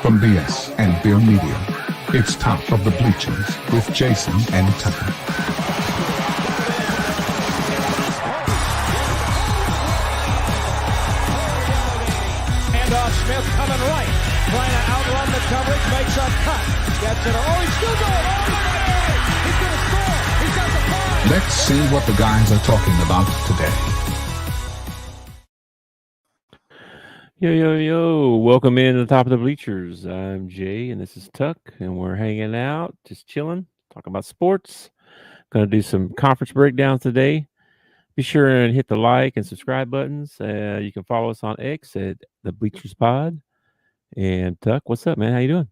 From BS and Beer Media, it's Top of the Bleachers with Jason and Tucker. Handoff, Smith coming right, trying to outrun the coverage, makes a cut, gets it. Oh, he's still going. Oh, he's going to score. He's got the five. Let's see what the guys are talking about today. Yo, welcome in to the Top of the Bleachers. I'm Jay, and this is Tuck, and we're hanging out, just chilling, talking about sports. Going to do some conference breakdowns today. Be sure and hit the like and subscribe buttons. You can follow us on X at the Bleachers Pod. And Tuck, what's up, man? How you doing?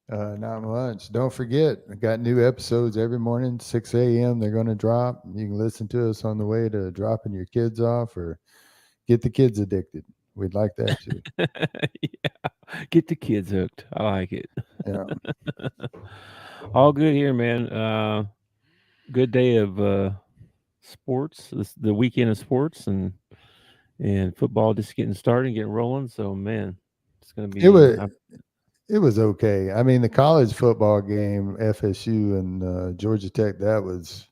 Not much. Don't forget, I got new episodes every morning, 6 a.m. They're going to drop. You can listen to us on the way to dropping your kids off or get the kids addicted. We'd like that too. Yeah, get the kids hooked. I like it. Yeah. All good here, man. Good day of sports. The weekend of sports and football just getting started, and getting rolling. So, man, it's going to be. It was okay. I mean, the college football game, FSU and Georgia Tech, that was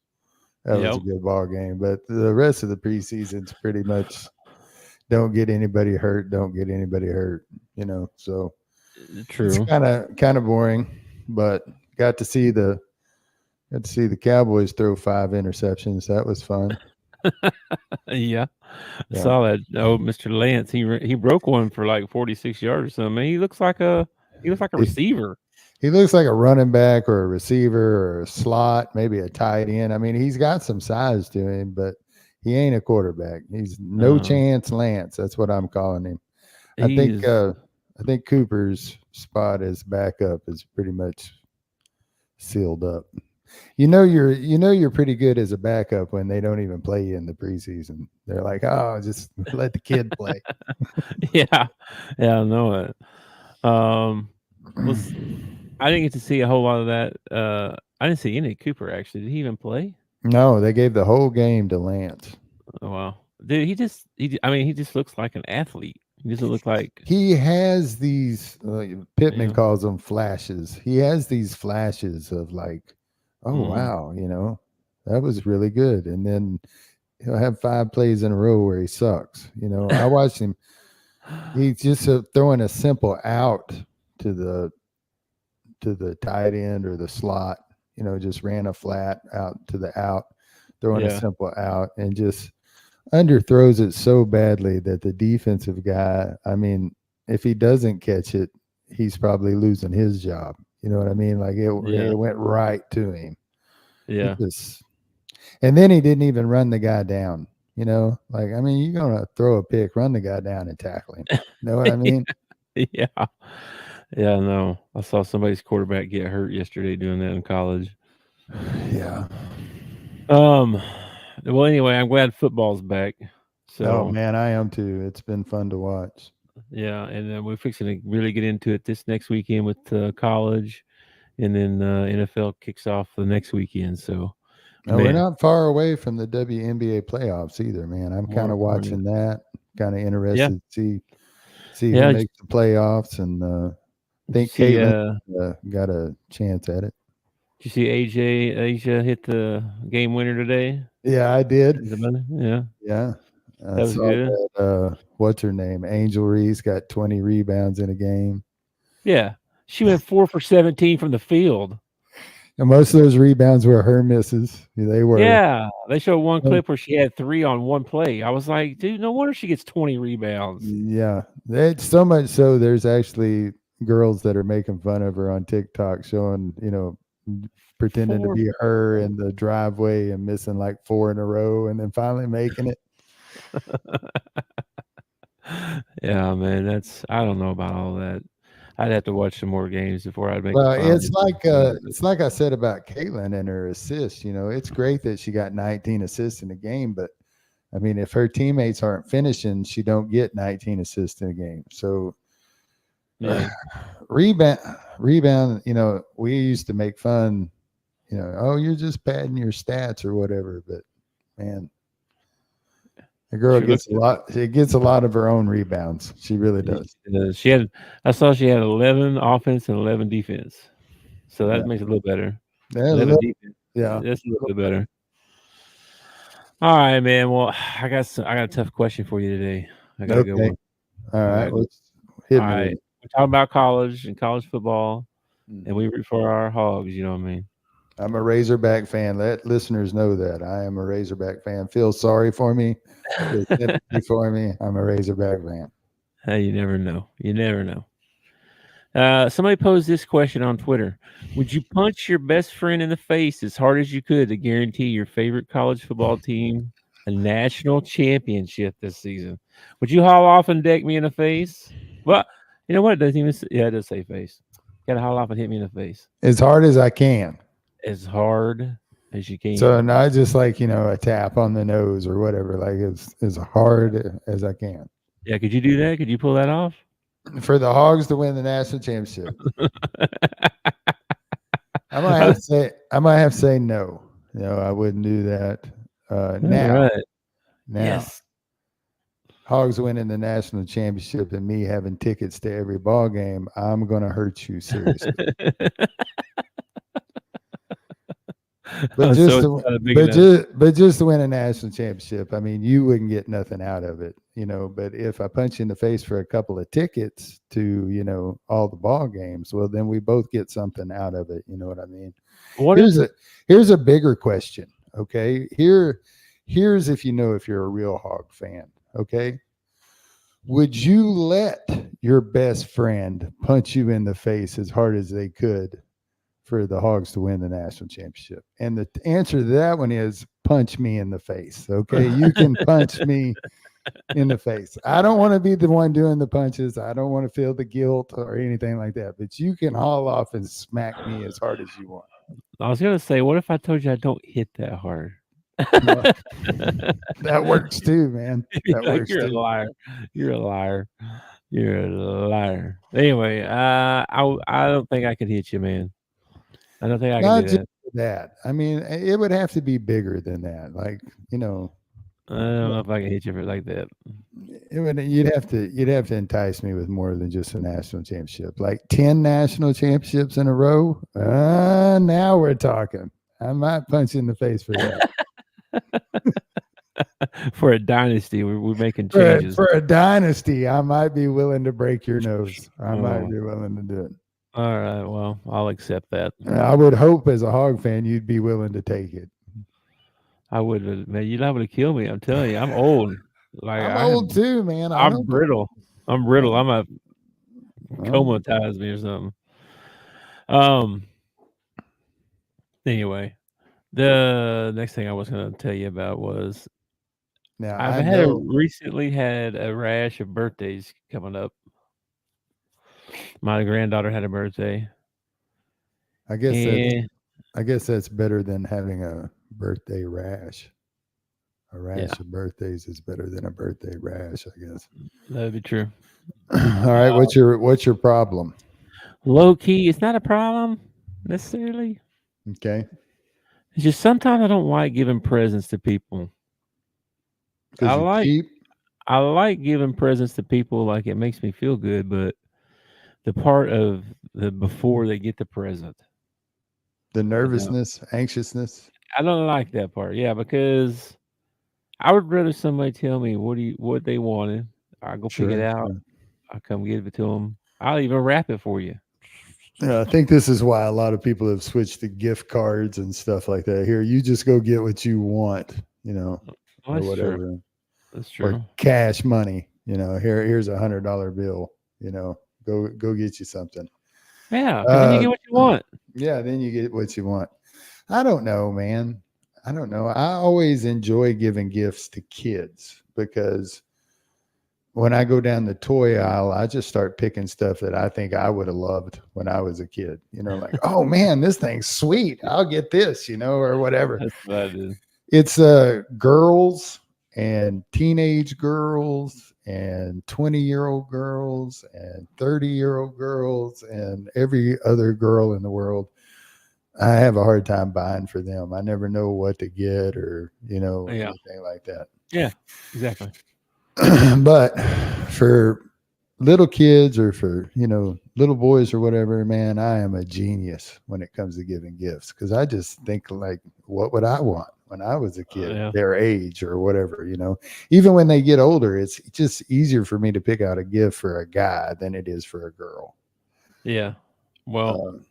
a good ball game. But the rest of the preseason's pretty much. Don't get anybody hurt. You know, so true. It's kind of boring, but got to see the Cowboys throw 5 interceptions. That was fun. Yeah. I saw that. Oh, Mr. Lance, he broke one for like 46 yards or something. He looks like a receiver. He looks like a running back or a receiver or a slot, maybe a tight end. I mean, he's got some size to him, but he ain't a quarterback. He's no chance Lance. That's what I'm calling him. I think Cooper's spot as backup is pretty much sealed up. You know you're pretty good as a backup when they don't even play you in the preseason. They're like, oh, just let the kid play. Yeah, I know it. I didn't get to see a whole lot of that. I didn't see any Cooper actually. Did he even play? No, they gave the whole game to Lance. Oh, wow. Dude, he just looks like an athlete. He doesn't look like he has these Pittman calls them flashes. He has these flashes of like, wow, you know, that was really good. And then he'll have 5 plays in a row where he sucks. You know, I watched him. He's just throwing a simple out to the tight end or the slot. You know, just ran a flat out to the out, throwing a simple out, and just underthrows it so badly that the defensive guy, I mean, if he doesn't catch it, he's probably losing his job. You know what I mean? Like it went right to him. Yeah. And then he didn't even run the guy down. You know, like, I mean, you're going to throw a pick, run the guy down and tackle him. You know what I mean? Yeah. Yeah, no. I saw somebody's quarterback get hurt yesterday doing that in college. Yeah. Well, anyway, I'm glad football's back. So, oh man, I am too. It's been fun to watch. Yeah, and we're fixing to really get into it this next weekend with college, and then NFL kicks off the next weekend. So, we're not far away from the WNBA playoffs either, man. I'm kind of watching that. Kind of interested to see who makes the playoffs, and I think Caitlin got a chance at it. Did you see Asia hit the game winner today? Yeah, I did. Yeah. That was good. What's her name? Angel Reese got 20 rebounds in a game. Yeah, she went 4 for 17 from the field. And most of those rebounds were her misses. They were. Yeah, they showed one clip where she had 3 on one play. I was like, dude, no wonder she gets 20 rebounds. Yeah, it's so much so there's actually girls that are making fun of her on TikTok, showing, you know, pretending to be her in the driveway and missing like 4 in a row and then finally making it. Yeah, man, I don't know about all that. I'd have to watch some more games before I'd make. Well, it's like I said about Caitlin and her assists. You know, it's great that she got 19 assists in a game, but I mean, if her teammates aren't finishing, she don't get 19 assists in a game. So, rebound. You know, we used to make fun. You know, oh, you're just padding your stats or whatever. But man, The girl She gets looks a lot. She gets a lot of her own rebounds. She really Yeah, does. she had. I saw she had 11 offense and 11 defense, so that Yeah. makes it a little better. Yeah, 11 defense. yeah. That's a little bit better. All right, man. Well, I got a tough question for you today. I got a good Okay. one. All I right. gotta go. Let's hit All me with right, it. we're talking about college and college football, and Mhm. we root for our Hogs. You know what I mean? I'm a Razorback fan. Let listeners know that I am a Razorback fan. Feel sorry for me. Feel sympathy for me. I'm a Razorback fan. Hey, you never know. You never know. Somebody posed this question on Twitter: would you punch your best friend in the face as hard as you could to guarantee your favorite college football team a national championship this season? Would you haul off and deck me in the face? Well, you know what? It doesn't even. Yeah, it does say face. Gotta haul off and hit me in the face As hard as I can. as hard as you So can. not just like, a tap on the nose or whatever, like as hard as I can. Yeah, could you do that? Could you pull that off? For the Hogs to win the national championship. I might have to say no. I wouldn't do that. All Now. right. Now. Yes. Hogs winning the national championship and me having tickets to every ball game, I'm gonna hurt you seriously. But So just it's to, not a big enough. but just to win a national championship, I mean, you wouldn't get nothing out of it, But if I punch you in the face for a couple of tickets to, all the ball games, well, then we both get something out of it. You know what I mean? What Here's a bigger question. Okay, here's if you're a real Hog fan. Okay, would you let your best friend punch you in the face as hard as they could for the Hogs to win the national championship? And the answer to that one is punch me in the face. Okay. You can punch me in the face. I don't want to be the one doing the punches. I don't want to feel the guilt or anything like that, but you can haul off and smack me as hard as you want. I was gonna say, what if I told you I don't hit that hard? Well, that works too, man. That Like, works you're a too. liar. You're a liar. You're a liar. Anyway, I don't think I could hit you, man. I don't think I can Not do just that. that. I mean, it would have to be bigger than that. Like, I don't know if I can hit you for like that. you'd have to entice me with more than just a national championship, like 10 national championships in a row. Now we're talking. I might punch you in the face for that. For a dynasty, we're making for, changes. for a dynasty, I might be willing to break your nose. I might Oh. be willing to do it. All right, well, I'll accept that. I would hope as a Hog fan you'd be willing to take it. I would, man. You're not gonna kill me. I'm telling you, I'm old. Like I'm old too, man. I'm brittle. I'm brittle. I'm a Well, comatize me or something. Anyway, the next thing I was going to tell you about was now I've I had know. recently had a rash of birthdays coming up. My granddaughter had a birthday. I guess And that's better than having a birthday rash. A rash of birthdays is better than a birthday rash, I guess. that'd be true. All right, what's your problem? Low key, it's not a problem necessarily. Okay, It's just sometimes I don't like giving presents to people. because you're cheap. I like giving presents to people, like it makes me feel good, but the part of the before they get the present, The nervousness, anxiousness. I don't like that part. Yeah, because I would rather somebody tell me what they wanted. I go pick it out. Sure. I come give it to them. I'll even wrap it for you. Yeah, I think this is why a lot of people have switched to gift cards and stuff like that. Here, you just go get what you want, Well, or that's whatever. true. That's Or true. cash money. Here's $100 bill. Go get you something. Yeah, because then you get what you want. Yeah, then you get what you want. I don't know, man. I don't know. I always enjoy giving gifts to kids because when I go down the toy aisle, I just start picking stuff that I think I would have loved when I was a kid. Like, oh man, this thing's sweet. I'll get this, or whatever. That's what I did. It's girls and teenage girls and 20-year-old girls and 30-year-old girls and every other girl in the world. I have a hard time buying for them. I never know what to get or, anything like that. Yeah, exactly. But for little kids or for little boys or whatever, man, I am a genius when it comes to giving gifts because I just think like, what would I want when I was a kid, Yeah. their age or whatever. Even when they get older, it's just easier for me to pick out a gift for a guy than it is for a girl. Yeah. Well, Um,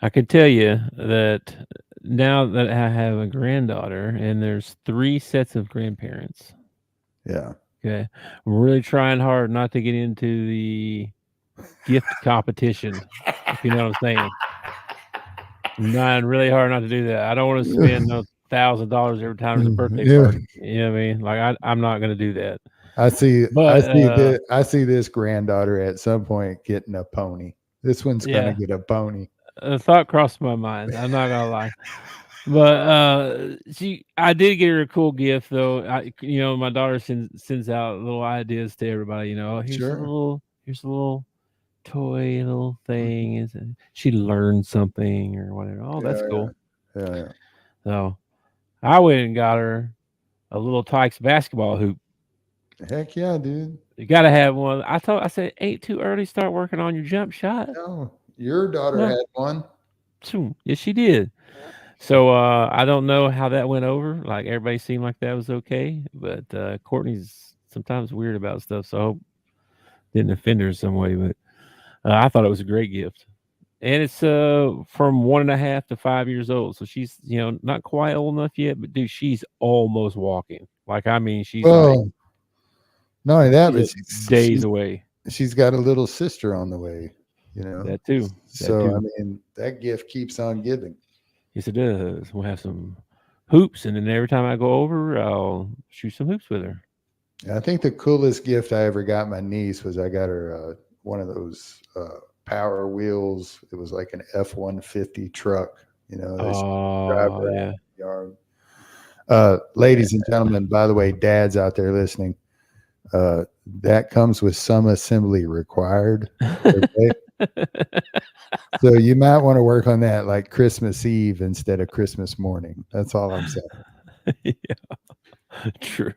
I can tell you that now that I have a granddaughter and there's 3 sets of grandparents. yeah, Okay. I'm really trying hard not to get into the gift competition, if you know what I'm saying. I'm trying really hard not to do that. I don't want to spend no $1,000 every time there's a birthday yeah. party. You know what I mean? Like I'm not going to do that. I see. I But see this. I see this granddaughter at some point getting a pony. This one's gonna yeah, get a pony. a thought crossed my mind. I'm not gonna lie. But I did get her a cool gift though. My daughter sends out little ideas to everybody. Sure. Here's a little toy, little thing. She learned something or whatever. Oh, that's Yeah, cool. yeah, yeah. So I went and got her a little Tykes basketball hoop. Heck yeah, dude. You got to have one. I said, ain't too early. Start working on your jump shot. No, your daughter Well, had one. yes, she did. So I don't know how that went over. Like everybody seemed like that was okay, but Courtney's sometimes weird about stuff. So I hope didn't offend her in some way. But I thought it was a great gift, and it's from 1.5 to 5 years old. So she's not quite old enough yet, but dude, she's almost walking. Like I mean, she's like Well, not only that, but days away. she's got a little sister on the way. That too. So I mean, that gift keeps on giving. Yes, it does. We'll have some hoops, and then every time I go over, I'll shoot some hoops with her. I think the coolest gift I ever got my niece was I got her one of those power wheels. It was like an F-150 truck. That she drive Oh around yeah. the yard. Ladies and gentlemen, by the way, dads out there listening, that comes with some assembly required. Okay? So you might want to work on that like Christmas Eve instead of Christmas morning. That's all I'm saying. Yeah, true.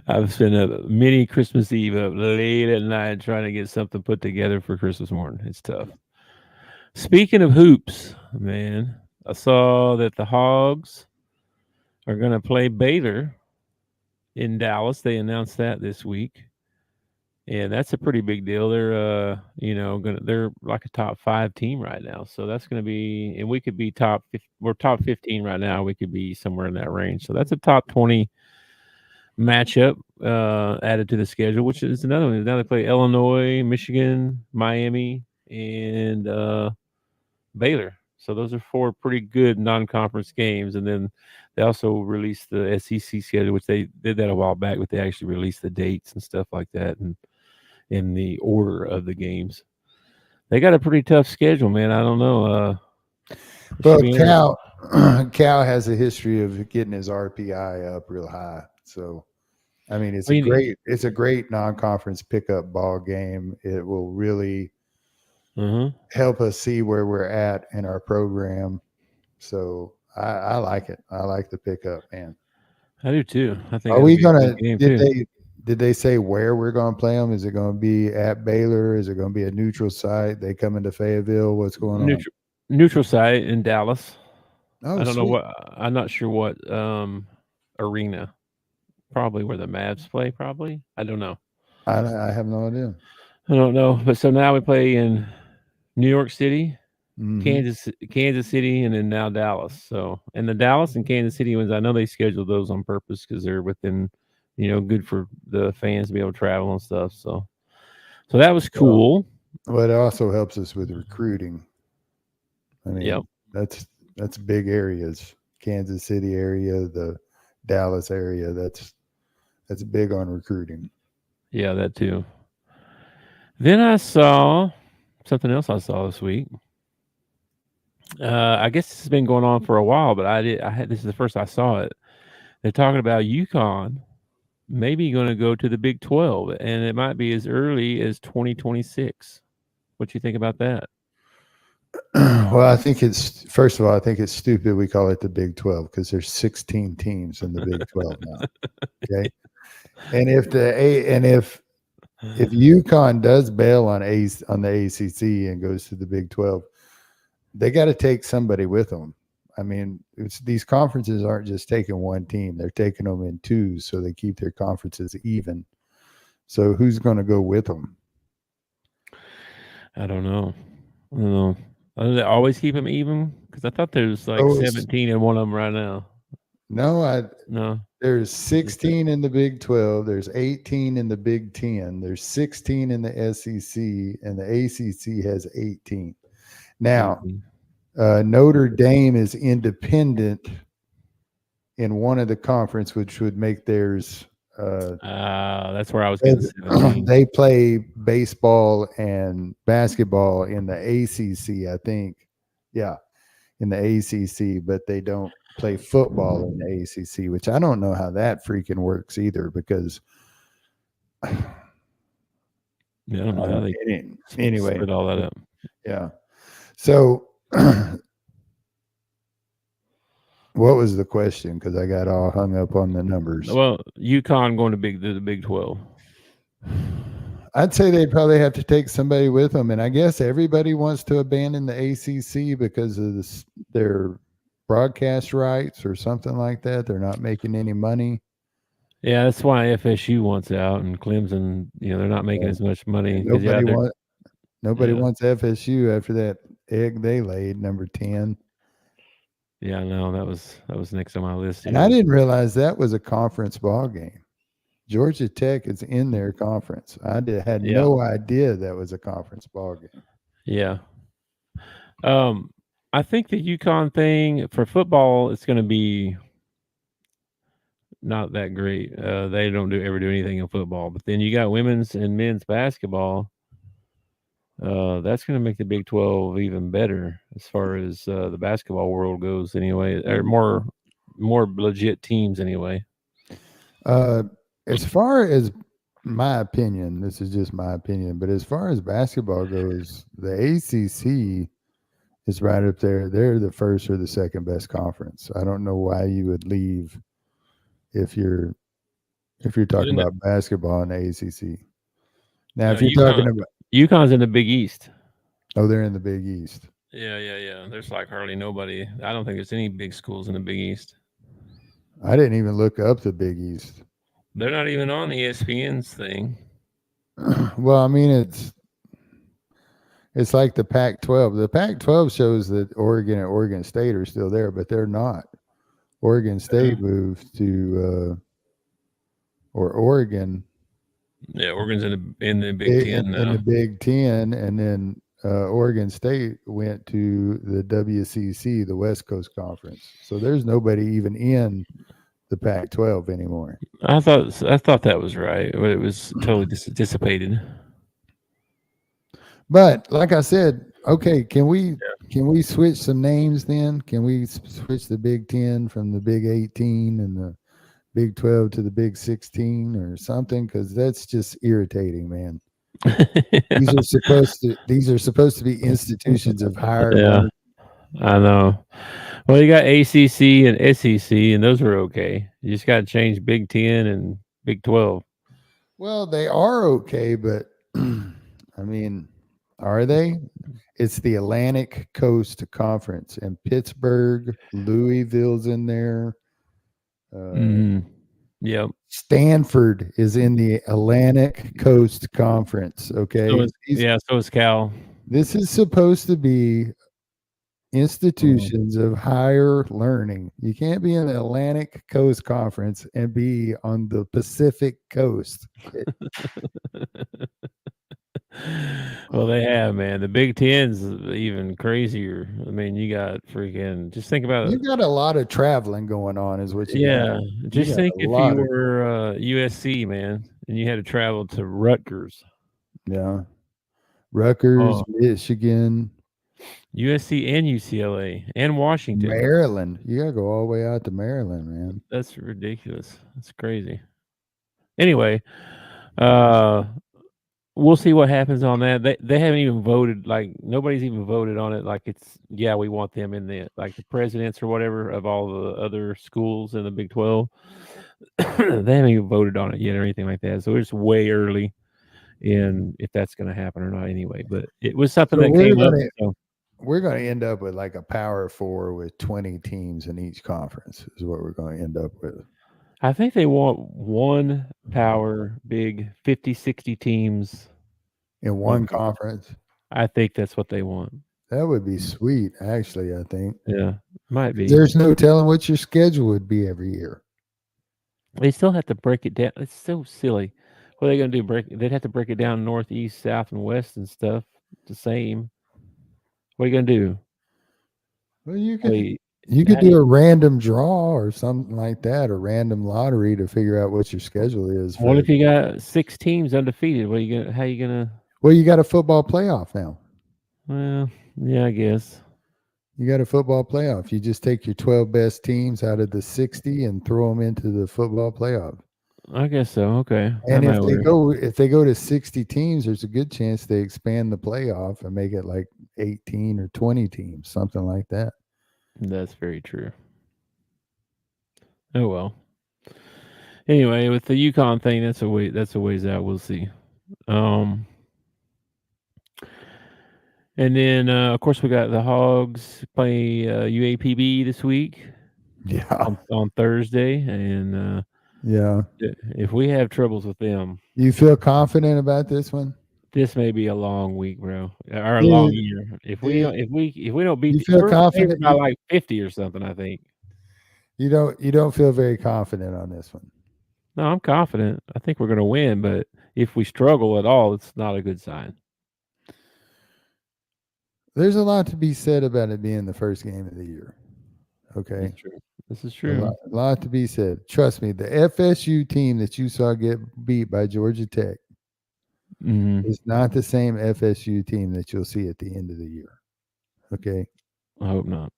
I've spent a mini Christmas Eve up late at night trying to get something put together for Christmas morning. It's tough. Speaking of hoops, man, I saw that the Hogs are going to play Baylor in Dallas. They announced that this week. And that's a pretty big deal. They're they're like a top 5 team right now. So that's going to be, and we could be we're top 15 right now. We could be somewhere in that range. So that's a top 20 matchup added to the schedule, which is another one. Now they play Illinois, Michigan, Miami, and Baylor. So those are 4 pretty good non-conference games. And then they also released the SEC schedule, which they did that a while back, but they actually released the dates and stuff like that. And in the order of the games. They got a pretty tough schedule, man. I don't know. Well, Cal has a history of getting his RPI up real high. So, I mean, it's a great non-conference pickup ball game. It will really help us see where we're at in our program. So I like it. I like the pickup, man. I do too. I think. Are we gonna? Did they say where we're going to play them? Is it going to be at Baylor? Is it going to be a neutral site? They come into Fayetteville. What's going on? Neutral site in Dallas. Oh, I don't know what. I'm not sure what arena. Probably where the Mavs play. Probably. I don't know. I have no idea. I don't know. But so now we play in New York City, Kansas City, and then now Dallas. So, and the Dallas and Kansas City ones, I know they scheduled those on purpose because they're within. Good for the fans to be able to travel and stuff. So that was cool. Well, it also helps us with recruiting. I mean, that's big areas. Kansas City area, the Dallas area. That's big on recruiting. Yeah, that too. Then I saw something else I saw this week. I guess this has been going on for a while, but this is the first I saw it. They're talking about UConn maybe going to go to the Big 12, and it might be as early as 2026. What do you think about that? Well, I think it's first of all, I think it's stupid we call it the Big 12 because there's 16 teams in the Big 12 now. Okay, and if UConn does bail on the ACC and goes to the Big 12, they got to take somebody with them. I mean, these conferences aren't just taking one team; they're taking them in twos, so they keep their conferences even. So who's going to go with them? I don't know. Do they always keep them even? Because I thought there's like Oh, 17 in one of them right now. no, No. there's 16 in the Big 12. There's 18 in the Big 10. There's 16 in the SEC, and the ACC has 18. Now, Notre Dame is independent in one of the conference, which would make theirs. That's where I was getting 17. They play baseball and basketball in the ACC, I think. Yeah, in the ACC, but they don't play football in the ACC, which I don't know how that freaking works either. Because yeah, I don't know how they anyway split all that up. Yeah. So, what was the question? Because I got all hung up on the numbers. Well, UConn going to the Big 12. I'd say they'd probably have to take somebody with them, and I guess everybody wants to abandon the ACC because of their broadcast rights or something like that. They're not making any money. Yeah, that's why FSU wants out, and Clemson. They're not making as much money. Nobody wants FSU after that egg they laid, number 10. Yeah, no, that was next on my list. And I didn't realize that was a conference ball game. Georgia Tech is in their conference. I had no idea that was a conference ball game. Yeah. I think the UConn thing for football, it's going to be not that great. They don't ever do anything in football, but then you got women's and men's basketball. That's going to make the Big 12 even better as far as the basketball world goes. Anyway, or more legit teams anyway. As far as my opinion, this is just my opinion, but as far as basketball goes, the ACC is right up there. They're the first or the second best conference. I don't know why you would leave if you're talking about basketball in the ACC. Now, if you're talking about UConn's in the Big East. Oh, they're in the Big East. Yeah. There's like hardly nobody. I don't think there's any big schools in the Big East. I didn't even look up the Big East. They're not even on ESPN's thing. Well, I mean, it's like the Pac-12. The Pac-12 shows that Oregon and Oregon State are still there, but they're not. Oregon State moved to or Oregon. Yeah, Oregon's in the Big Ten now. In the Big Ten, and then Oregon State went to the WCC, the West Coast Conference. So there's nobody even in the Pac-12 anymore. I thought that was right, but it was totally dissipated. But like I said, okay, can we switch some names then? Can we switch the Big 10 from the Big 18 and the Big 12 to the Big 16 or something? Because that's just irritating, man. These are supposed to be institutions of higher learning. I know. Well, you got ACC and SEC, and those are okay. You just got to change Big 10 and Big 12. Well, they are okay, but I mean, are they? It's the Atlantic Coast Conference, and Pittsburgh, Louisville's in there. Yep. Stanford is in the Atlantic Coast Conference. Okay. So is Cal. This is supposed to be institutions of higher learning. You can't be in the Atlantic Coast Conference and be on the Pacific Coast. Well, they have, man. The Big Ten's even crazier. I mean, you got freaking. Just think about it. You got a lot of traveling going on, is what you got. Just think if you were USC, man, and you had to travel to Rutgers. Yeah, Rutgers, Michigan, USC, and UCLA, and Washington, Maryland. You gotta go all the way out to Maryland, man. That's ridiculous. That's crazy. Anyway, we'll see what happens on that. They haven't even voted. Like nobody's even voted on it. Like it's we want them in the the presidents or whatever of all the other schools in the Big 12. They haven't even voted on it yet or anything like that. So it's way early in if that's going to happen or not. Anyway, but it was something So that came up. So we're going to end up with like a Power Four with 20 teams in each conference. Is what we're going to end up with. I think they want one power big 50, 60 teams In one conference. I think that's what they want. That would be sweet, actually, I think. Yeah, might be. There's no telling what your schedule would be every year. They still have to break it down. It's so silly. What are they going to do? They'd have to break it down north, east, south, and west and stuff the same. What are you going to do? Well, you could do a random draw or something like that, a random lottery to figure out what your schedule is. What if you got 6 teams undefeated? What are you gonna? How are you gonna? Well, you got a football playoff now. Well, yeah, I guess. You got a football playoff. You just take your 12 best teams out of the 60 and throw them into the football playoff. I guess so. Okay. And if they go to 60 teams, there's a good chance they expand the playoff and make it like 18 or 20 teams, something like that. That's very true. Oh well. Anyway, with the UConn thing, that's a ways out. We'll see. And then of course we got the Hogs play UAPB this week. Yeah. On Thursday, and yeah, if we have troubles with them, you feel confident about this one? This may be a long week, bro, or a long year. If we don't beat, you feel confident by like 50 or something. I think you don't feel very confident on this one. No, I'm confident. I think we're going to win, but if we struggle at all, it's not a good sign. There's a lot to be said about it being the first game of the year. Okay, this is true. A lot to be said. Trust me, the FSU team that you saw get beat by Georgia Tech is not the same FSU team that you'll see at the end of the year. Okay, I hope not.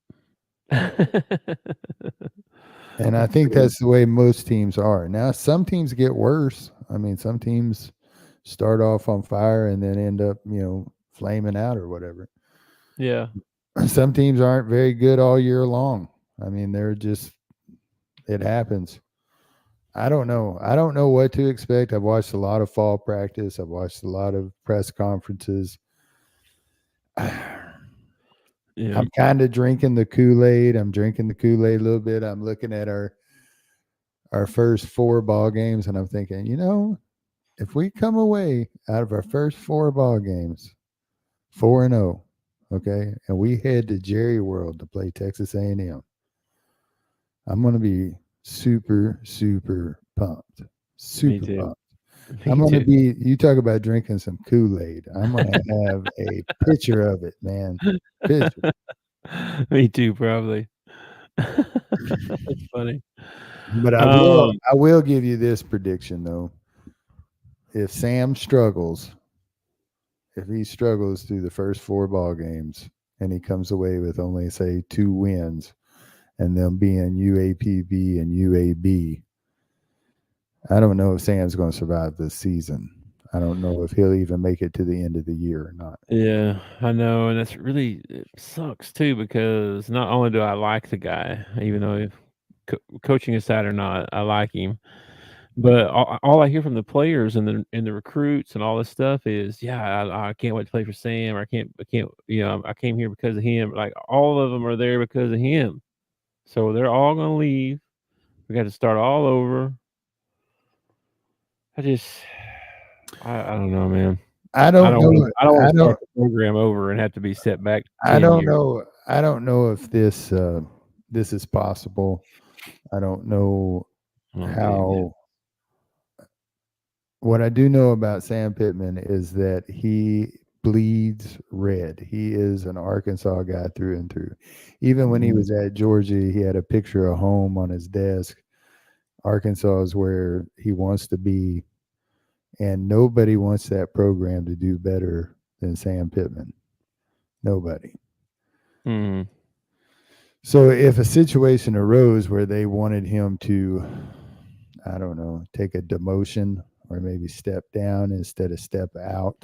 And I think that's the way most teams are. Now, some teams get worse. I mean, some teams start off on fire and then end up, flaming out or whatever. Yeah. Some teams aren't very good all year long. I mean, it happens. I don't know. I don't know what to expect. I've watched a lot of fall practice. I've watched a lot of press conferences. Yeah. I'm kind of drinking the Kool-Aid. I'm drinking the Kool-Aid a little bit. I'm looking at our first 4 ball games, and I'm thinking, if we come away out of our first 4 ball games 4-0, okay, and we head to Jerry World to play Texas A&M, I'm going to be super, super pumped. Super pumped. I'm going to be, you talk about drinking some Kool-Aid. I'm going to have a picture of it, man. Picture. Me too, probably. That's funny. But I will give you this prediction, though. If Sam struggles, if he struggles through the first 4 ball games and he comes away with only, say, 2 wins, and them being UAPB and UAB, I don't know if Sam's going to survive this season. I don't know if he'll even make it to the end of the year or not. Yeah, I know. And it sucks too, because not only do I like the guy, even though coaching aside or not, I like him. But all I hear from the players and the recruits and all this stuff is, I can't wait to play for Sam. Or I can't, I came here because of him. Like all of them are there because of him. So they're all going to leave. We got to start all over. I don't know, man. I don't know. I don't want to start the program over and have to be set back. I don't know. I don't know if this is possible. I don't know how. What I do know about Sam Pittman is that he bleeds red. He is an Arkansas guy through and through. Even when he was at Georgia, he had a picture of home on his desk. Arkansas is where he wants to be. And nobody wants that program to do better than Sam Pittman. Nobody. Mm-hmm. So if a situation arose where they wanted him to, I don't know, take a demotion or maybe step down instead of step out.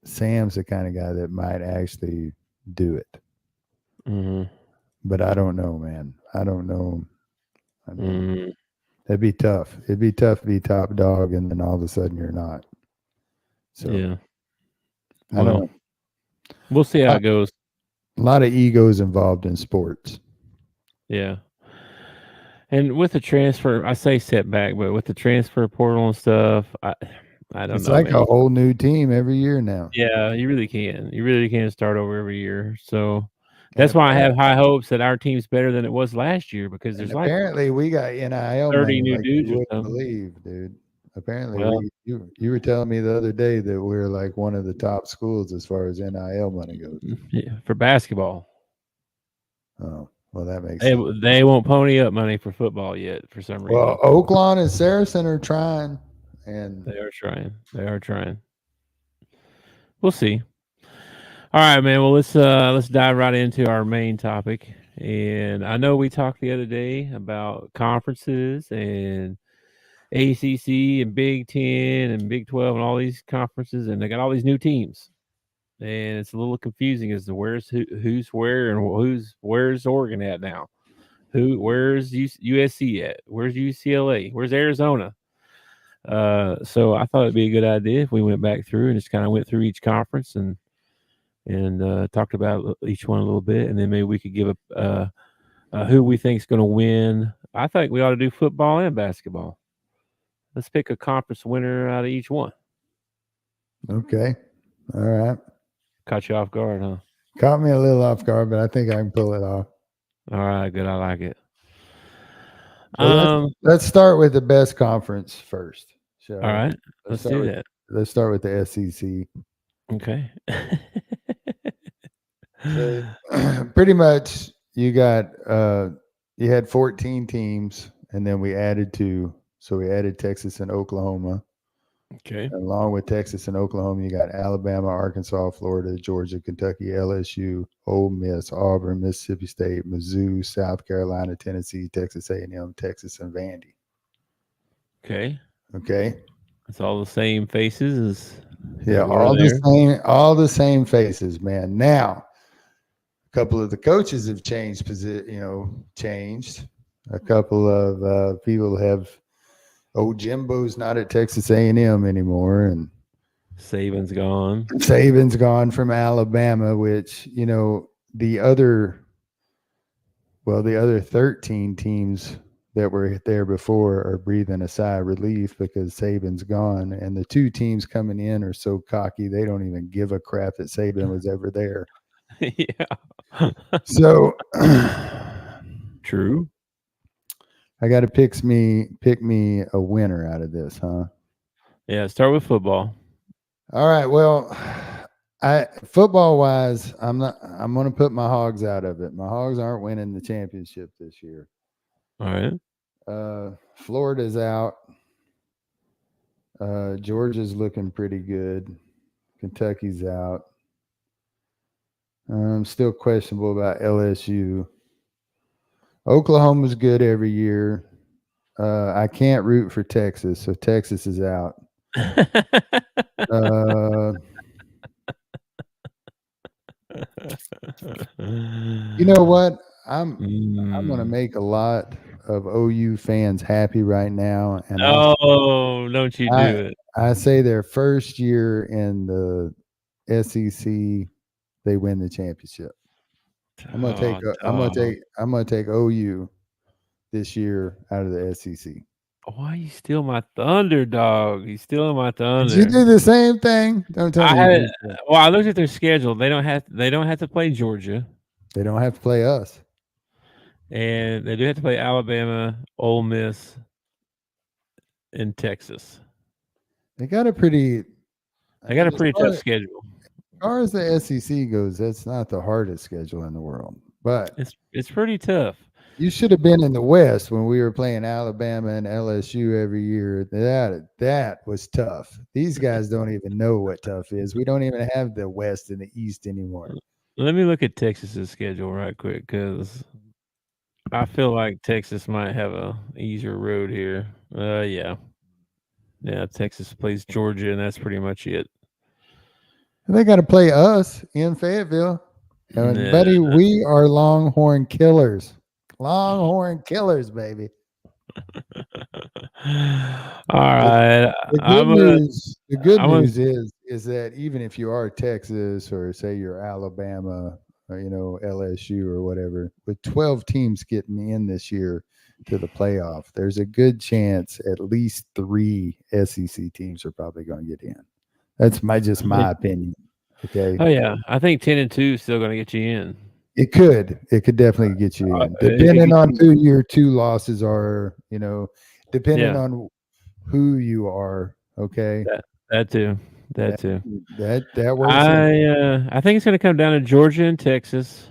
Sam's the kind of guy that might actually do it. Mm-hmm. But I don't know, man. I don't know. I mean, Mm, it'd be tough. It'd be tough to be top dog, and then all of a sudden you're not. So yeah. I don't Well, know. we'll see how it goes. A lot of egos involved in sports. Yeah. And with the transfer, I say setback, but with the transfer portal and stuff, I don't It's know, like man. a whole new team every year now. Yeah, you really can. You really can start over every year. So And that's why I have apparently, high hopes that our team's better than it was last year because and there's like apparently we got NIL 30 money new like you dudes or wouldn't something. believe, dude. Apparently Well, you were telling me the other day that we're like one of the top schools as far as NIL money goes. yeah, for basketball. Oh, well, that makes They, sense. they won't pony up money for football yet for some Well, reason. Oaklawn and Saracen are trying, and They are trying. They are trying. We'll see. All right, man. Well, let's dive right into our main topic. And I know we talked the other day about conferences and ACC and Big 10 and Big 12 and all these conferences, and they got all these new teams. And it's a little confusing as to who's where and where's Oregon at now. Where's USC at? Where's UCLA? Where's Arizona? So I thought it'd be a good idea if we went back through and just kind of went through each conference and talked about each one a little bit, and then maybe we could give who we think is going to win. I think we ought to do football and basketball. Let's pick a conference winner out of each one. okay, all right. Caught you off guard, huh? Caught me a little off guard, but I think I can pull it off. All right, good. I like it. Well, let's start with the best conference first. Shall All we? right, let's do that. Let's start with the SEC. Okay. So, pretty much, you got you had 14 teams, and then we added 2. So we added Texas and Oklahoma. Okay. Along with Texas and Oklahoma, you got Alabama, Arkansas, Florida, Georgia, Kentucky, LSU, Ole Miss, Auburn, Mississippi State, Mizzou, South Carolina, Tennessee, Texas A&M, Texas, and Vandy. Okay. Okay. It's all the same faces as Yeah, all the same faces, man. Now, a couple of the coaches have changed changed. A couple of people have. Jimbo's not at Texas A&M anymore, and Saban's gone. Saban's gone from Alabama, which the other 13 teams that were there before are breathing a sigh of relief because Saban's gone, and the 2 teams coming in are so cocky they don't even give a crap that Saban was ever there. Yeah. So True. I got to pick me a winner out of this, huh? Yeah, start with football. All right. Well, football wise, I'm going to put my Hogs out of it. My Hogs aren't winning the championship this year. All right. Florida's out. Georgia's looking pretty good. Kentucky's out. I'm still questionable about LSU. Oklahoma's good every year. I can't root for Texas, so Texas is out. You know what? I'm going to make a lot of OU fans happy right now, and don't you do it? I say their first year in the SEC, they win the championship. I'm going to take OU this year out of the SEC. Why you steal my thunder, dog? You stealing my thunder. Did you do the same thing? Don't tell me. Well, I looked at their schedule. They don't have to play Georgia. They don't have to play us. And they do have to play Alabama, Ole Miss, and Texas. They got a pretty tough schedule. As far as the SEC goes, that's not the hardest schedule in the world. But it's pretty tough. You should have been in the West when we were playing Alabama and LSU every year. That was tough. These guys don't even know what tough is. We don't even have the West and the East anymore. Let me look at Texas's schedule right quick because I feel like Texas might have a easier road here. Yeah. Yeah, Texas plays Georgia, and that's pretty much it. They got to play us in Fayetteville. And Yeah. buddy, we are Longhorn killers. Longhorn killers, baby. All right. The good I'm gonna, news is that even if you are Texas or say you're Alabama or LSU or whatever, with 12 teams getting in this year to the playoff, there's a good chance at least 3 SEC teams are probably going to get in. That's my opinion. Okay. Oh yeah, I think 10-2 is still going to get you in. It could definitely get you in, depending on who your 2 losses are. Depending on who you are. Okay. That too. That too. That works. I think it's going to come down to Georgia and Texas.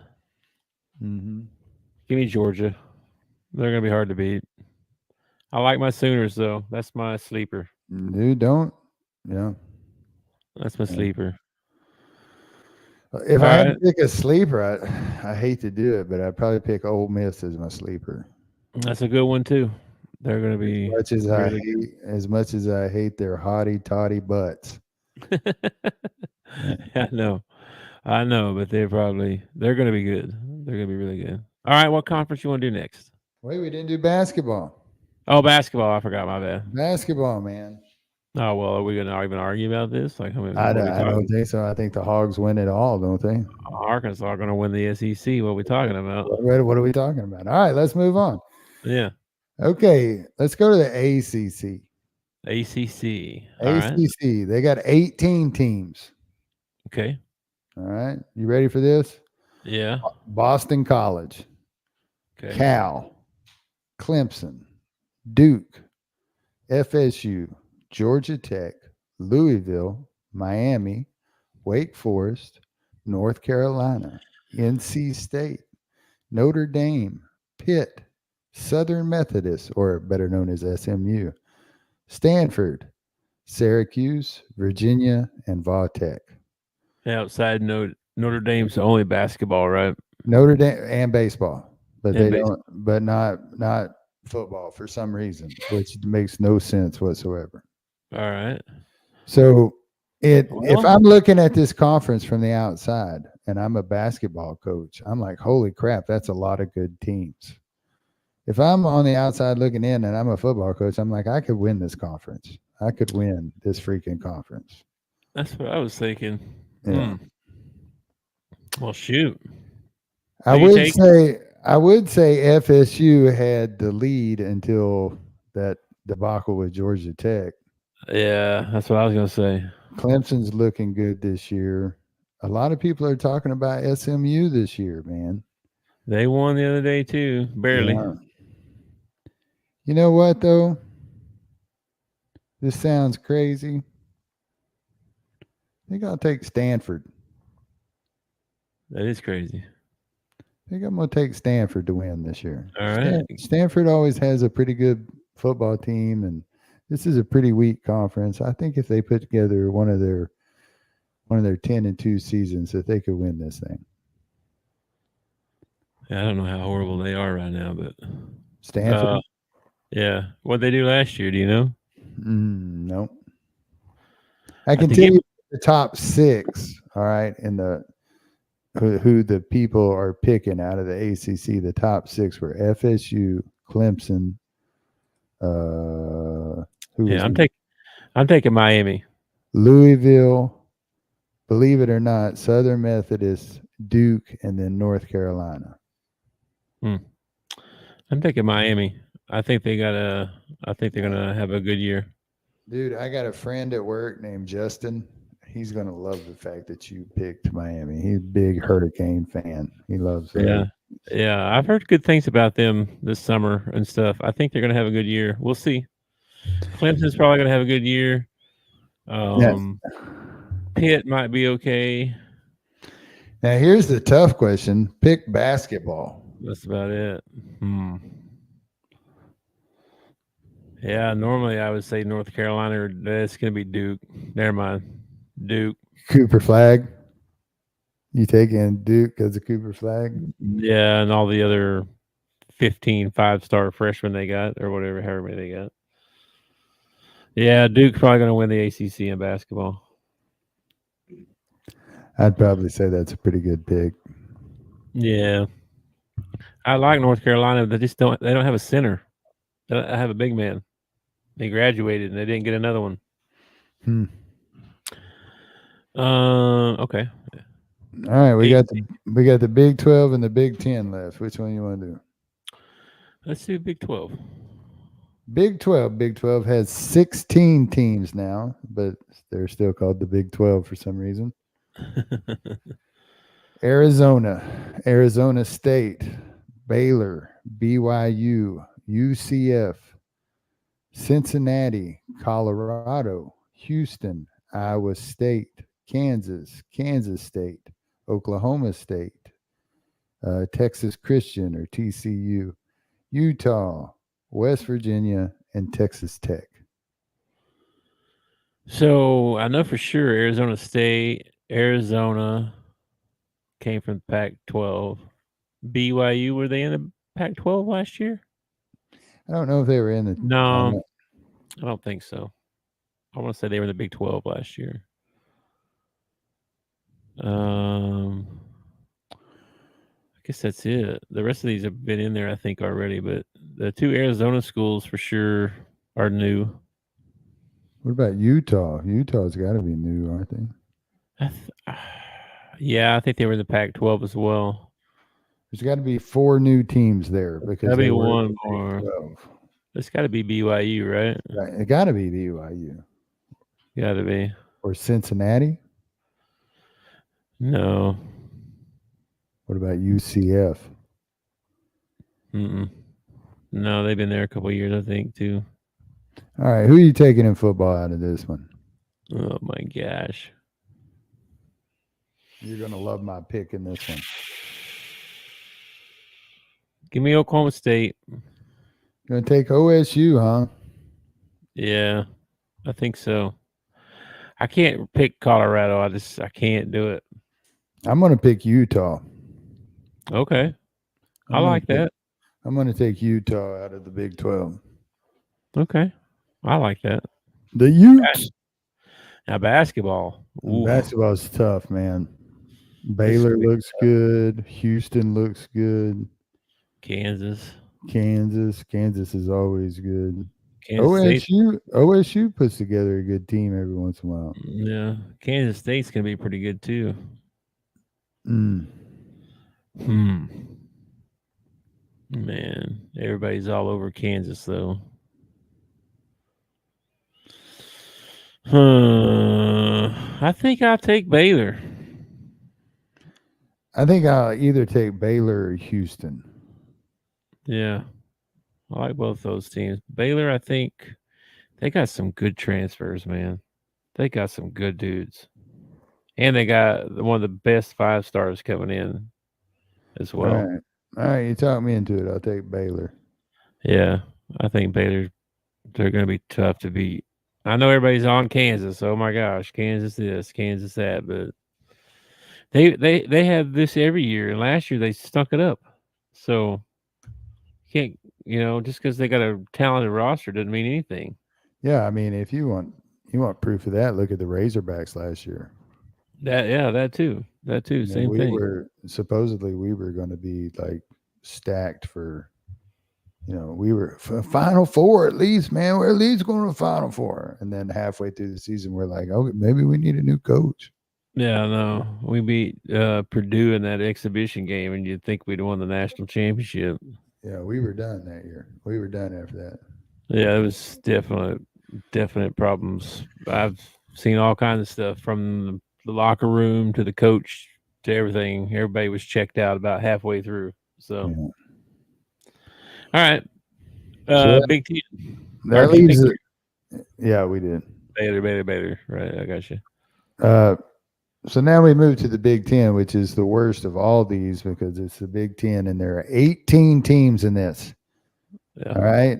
Mm-hmm. Give me Georgia. They're going to be hard to beat. I like my Sooners though. That's my sleeper. Dude, don't. Yeah. That's my sleeper. If I had to pick a sleeper, I hate to do it, but I'd probably pick Ole Miss as my sleeper. That's a good one too. They're going to be as much as I hate their hottie toddy butts. I know, but they're going to be good. They're going to be really good. All right, what conference you want to do next? Wait, we didn't do basketball. Oh, basketball! I forgot. My bad. Basketball, man. Oh well, are we going to even argue about this? Like, I don't think so. I think the Hogs win it all, don't they? Arkansas are going to win the SEC. What are we talking about? What are we talking about? All right, let's move on. Yeah. Okay, let's go to the ACC. ACC. ACC. They got 18 teams. Okay. All right. You ready for this? Yeah. Boston College. Okay. Cal. Clemson. Duke. FSU. Georgia Tech. Louisville. Miami. Wake Forest. North Carolina. NC State. Notre Dame. Pitt. Southern Methodist, or better known as SMU. Stanford, Syracuse, Virginia, and Vautech. Outside Notre Dame's only basketball, right? Notre Dame and baseball, but but not football for some reason, which makes no sense whatsoever. All right. So if I'm looking at this conference from the outside and I'm a basketball coach, I'm like, holy crap, that's a lot of good teams. If I'm on the outside looking in and I'm a football coach, I'm like, I could win this conference. I could win this freaking conference. That's what I was thinking. Yeah. Well, shoot. I would say FSU had the lead until that debacle with Georgia Tech. Yeah, that's what I was going to say. Clemson's looking good this year. A lot of people are talking about SMU this year, man. They won the other day too, barely. Yeah. You know what, though? This sounds crazy. I think I'll take Stanford. That is crazy. I think I'm going to take Stanford to win this year. All right. Stanford always has a pretty good football team, and this is a pretty weak conference. I think if they put together one of their 10-2 seasons, that they could win this thing. Yeah, I don't know how horrible they are right now, but Stanford. Yeah. What'd they do last year? Do you know? No. I can tell you the top 6, all right, and who the people are picking out of the ACC. The top 6 were FSU, Clemson. I'm taking Miami. Louisville, believe it or not, Southern Methodist, Duke, and then North Carolina. I'm taking Miami. I think they're gonna have a good year. Dude, I got a friend at work named Justin. He's gonna love the fact that you picked Miami. He's a big Hurricane fan. He loves it. Yeah. I've heard good things about them this summer and stuff. I think they're gonna have a good year. We'll see. Clemson's probably gonna have a good year. Pitt might be okay. Now here's the tough question: pick basketball. That's about it. Yeah, normally I would say North Carolina, or it's going to be Duke. Never mind. Duke. Cooper Flag. You taking Duke as a Cooper Flag? Yeah, and all the other 15 5-star freshmen they got, or whatever, however many they got. Yeah, Duke's probably going to win the ACC in basketball. I'd probably say that's a pretty good pick. Yeah, I like North Carolina. They just don't. They don't have a center. They don't have a big man. They graduated and they didn't get another one. Hmm. Okay. All right, we got the Big 12 and the Big 10 left. Which one you want to do? Let's do Big 12. Big 12. Big 12 has 16 teams now, but they're still called the Big 12 for some reason. Arizona State, Baylor, BYU, UCF, Cincinnati, Colorado, Houston, Iowa State, Kansas State, Oklahoma State, Texas Christian or TCU, Utah, West Virginia, and Texas Tech. So I know for sure Arizona State, Arizona came from Pac-12. BYU, were they in the Pac-12 last year? I don't know if they were in the. No, I don't think so. I want to say they were in the Big 12 last year. I guess that's it. The rest of these have been in there, I think, already. But the two Arizona schools for sure are new. What about Utah? Utah's got to be new, aren't they? Yeah, I think they were in the Pac-12 as well. There's got to be 4 new teams there because Gotta be they were in one the Big more. 12. It's got to be BYU, right? Right. It got to be BYU Got to be. or Cincinnati. No. What about UCF? No, they've been there a couple of years, I think, too. All right, who are you taking in football out of this one? Oh my gosh. You're going to love my pick in this one. Give me Oklahoma State. Going to take OSU, huh? Yeah, I think so. I can't pick Colorado. I can't do it. I'm going to pick Utah. Okay. I like that. I'm going to take Utah out of the Big 12. Okay. I like that. The Utes. Now basketball. Basketball's tough, man. Baylor looks good. Houston looks good. Kansas is always good. Kansas OSU puts together a good team every once in a while. Yeah. Kansas State's going to be pretty good too. Man, everybody's all over Kansas though. I think I'll take Baylor. I think I'll either take Baylor or Houston. Yeah. I like both those teams. Baylor, I think they got some good transfers, man. They got some good dudes. And they got one of the best 5 stars coming in as well. All right, you talk me into it. I'll take Baylor. Yeah, I think Baylor, they're going to be tough to beat. I know everybody's on Kansas. Oh my gosh, Kansas this, Kansas that, but they have this every year. And last year they stunk it up. So you can't, just because they got a talented roster doesn't mean anything. Yeah, I mean, if you want proof of that, look at the Razorbacks last year. That too. Same thing. Supposedly we were going to be like stacked for, we were Final Four at least, man. We're at least going to the Final Four. And then halfway through the season, we're like, oh, maybe we need a new coach. Yeah, no. We beat Purdue in that exhibition game, and you'd think we'd won the national championship. Yeah, we were done that year. We were done after that. Yeah, it was definite problems. I've seen all kinds of stuff from the locker room to the coach to everything. Everybody was checked out about halfway through. So, All right. Big Ten. That leaves it. Yeah, we did. Baylor. Right, I got you. So now we move to the Big Ten, which is the worst of all these because it's the Big Ten, and there are 18 teams in this. Yeah. All right.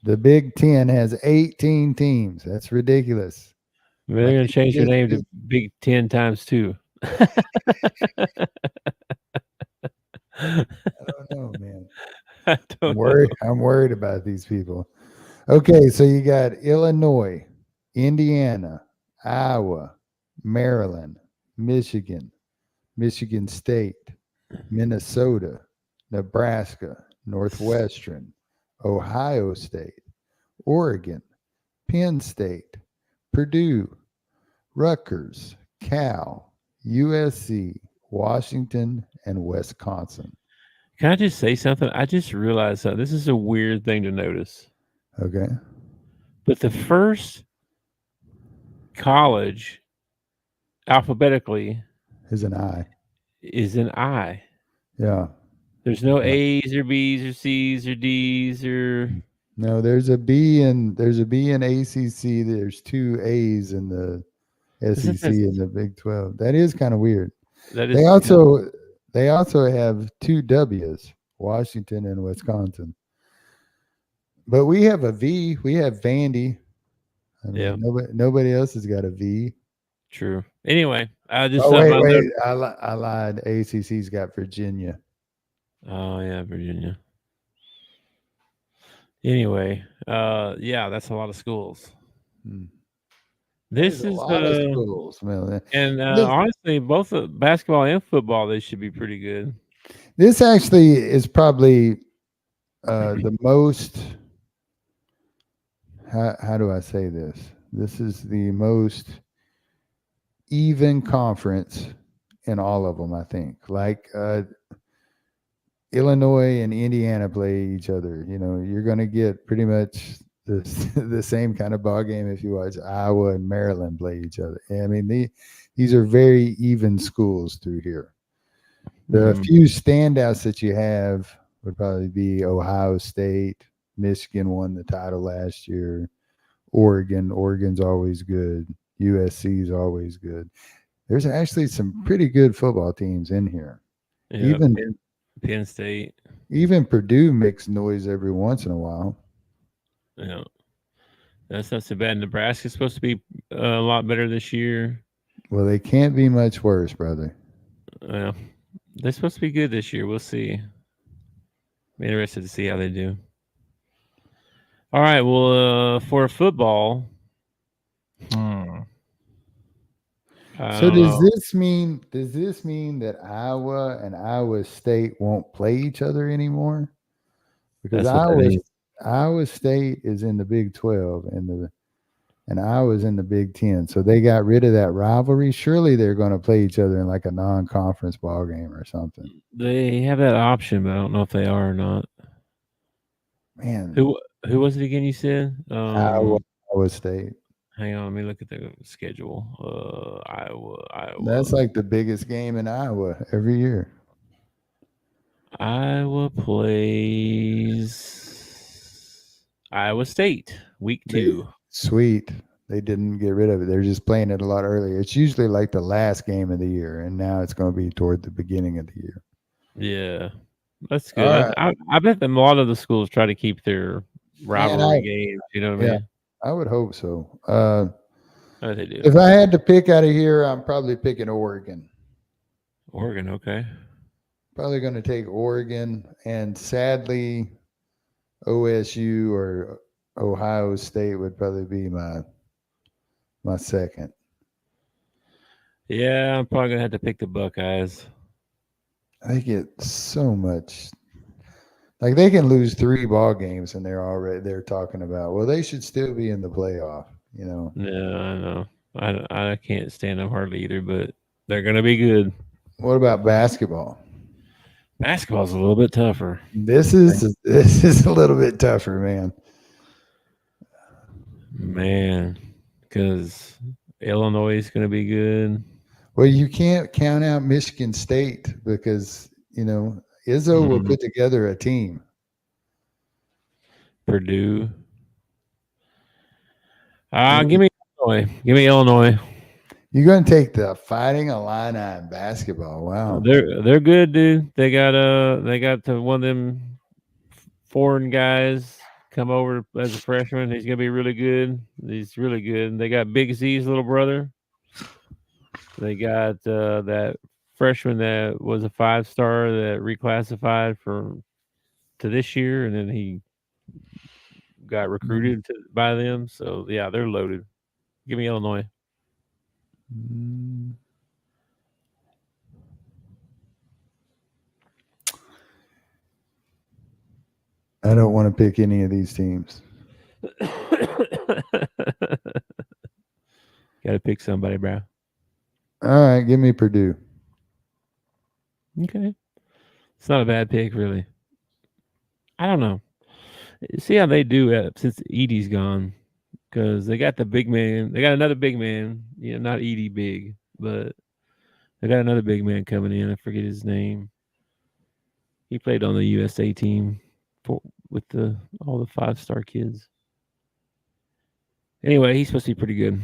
The Big Ten has 18 teams. That's ridiculous. They're going to change their name to Big 10 times 2. I don't know, man. I'm worried about these people. Okay, so you got Illinois, Indiana, Iowa, Maryland, Michigan, Michigan State, Minnesota, Nebraska, Northwestern, Ohio State, Oregon, Penn State, Purdue, Rutgers, Cal, USC, Washington, and Wisconsin. Can I just say something? I just realized something. This is a weird thing to notice. Okay. But the first college alphabetically Is an I. is an I. Yeah. There's no Yeah. A's or B's or C's or D's or No, there's a B in ACC. There's two A's in the Isn't SEC that and the Big 12. That is kind of weird. that They is kind of, also have two W's, Washington and Wisconsin. But we have a V. We have Vandy. I mean, yeah, nobody else has got a V. true. Anyway, I just Oh thought about wait, that. I lied. ACC's got Virginia. Oh yeah, Virginia. Anyway, yeah, that's a lot of schools. Hmm. This There's a is lot of schools. Man. and This, honestly, both basketball and football, they should be pretty good. this actually is probably the most. How do I say this? This is the most even conference in all of them, I think. Like Illinois and Indiana play each other. You know, you're going to get pretty much the same kind of ball game if you watch Iowa and Maryland play each other. I mean, these are very even schools through here. The few standouts that you have would probably be Ohio State. Michigan won the title last year. Oregon's always good. USC is always good. There's actually some pretty good football teams in here. Yeah, Even Penn State. Even Purdue makes noise every once in a while. Yeah, that's not so bad. Nebraska's supposed to be a lot better this year. Well, they can't be much worse, brother. Well, they're supposed to be good this year. We'll see. I'm interested to see how they do. All right. Well, for football, I So don't know. does this mean that Iowa and Iowa State won't play each other anymore? Because That's what that is. Iowa State is in the Big 12 and Iowa's in the Big 10. So they got rid of that rivalry. Surely they're going to play each other in like a non-conference ball game or something. They have that option, but I don't know if they are or not. Man, Who was it again? You said Iowa State. Hang on, let me look at the schedule. Iowa. That's like the biggest game in Iowa every year. Iowa plays Iowa State week 2. Sweet. They didn't get rid of it. They're just playing it a lot earlier. It's usually like the last game of the year, and now it's going to be toward the beginning of the year. Yeah, that's good. I bet that a lot of the schools try to keep their rivalry games. You know what I mean? I would hope so. I bet they do. If I had to pick out of here, I'm probably picking Oregon. Oregon, okay. Probably going to take Oregon, and sadly, OSU or Ohio State would probably be my second. Yeah, I'm probably gonna have to pick the Buckeyes. They get so much. Like they can lose 3 ball games, and they're talking about, well, they should still be in the playoff. You know. Yeah, I know. I can't stand them hardly either, but they're gonna be good. What about basketball? Basketball's a little bit tougher. This is a little bit tougher, Man, because Illinois is going to be good. Well, you can't count out Michigan State because, Izzo will put together a team. Purdue. Give me Illinois. Give me Illinois. You're going to take the Fighting Illini in basketball. Wow. They're good, dude. They got one of them foreign guys come over as a freshman. He's gonna be really good. He's really good. They got Big Z's little brother. They got that freshman that was a 5-star that reclassified to this year, and then he got recruited by them. So yeah, they're loaded. Give me Illinois. I don't want to pick any of these teams. Got to pick somebody, bro. All right, give me Purdue. Okay. It's not a bad pick, really. I don't know. See how they do since Edie's gone, because they got the big man. They got another big man. Not Edie big, but they got another big man coming in. I forget his name. He played on the USA team with all the 5-star kids. Anyway, he's supposed to be pretty good.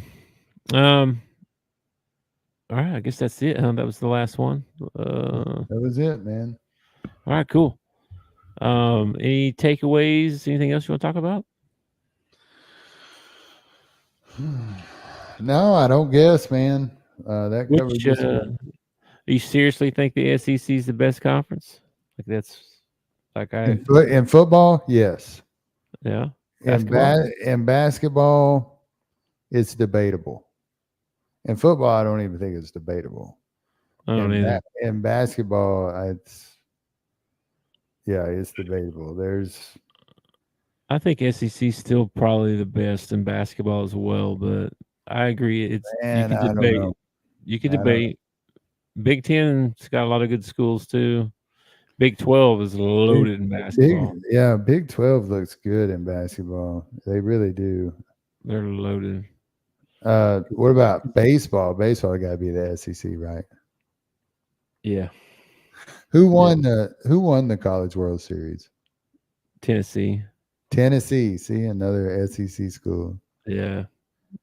All right, I guess that's it. That was the last one. That was it, man. All right, cool. Any takeaways? Anything else you want to talk about? No, I don't guess, man. That covers you seriously think the SEC is the best conference? In football, yes. Yeah. In basketball, it's debatable. In football, I don't even think it's debatable. I don't either. In basketball, it's debatable. I think SEC is still probably the best in basketball as well, but I agree. You can debate. You can debate. Big Ten's got a lot of good schools too. Big 12 is loaded in basketball. Big 12 looks good in basketball. They really do. They're loaded. What about baseball? Baseball got to be the SEC, right? Yeah. Who won the College World Series? Tennessee. See, another SEC school. Yeah.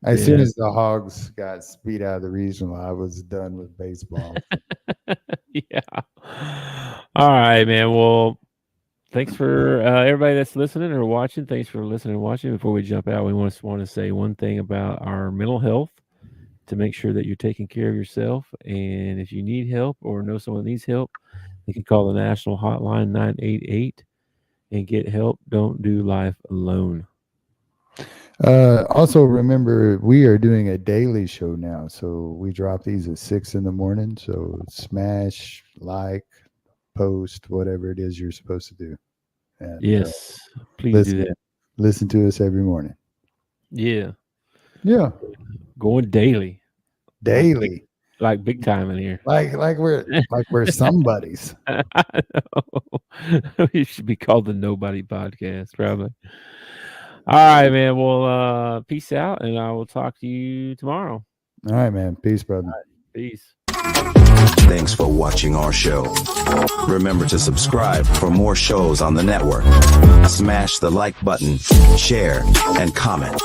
As soon as the Hogs got beat out of the regional, I was done with baseball. Yeah. All right, man. Well, thanks for everybody that's listening or watching. Thanks for listening and watching. Before we jump out, we want to say one thing about our mental health, to make sure that you're taking care of yourself. And if you need help or know someone needs help, you can call the national hotline 988 and get help. Don't do life alone. Also, remember, we are doing a daily show now. So we drop these at 6 a.m. So smash, like, post, whatever it is you're supposed to do. And, yes, please do that. Listen to us every morning. Yeah. Yeah. Going daily. Like big time in here. Like we're somebodies. I know. You should be called the Nobody Podcast, probably. All right, man. Well, peace out, and I will talk to you tomorrow. All right, man. Peace, brother. Right, peace. Thanks for watching our show. Remember to subscribe for more shows on the network. Smash the like button, share, and comment.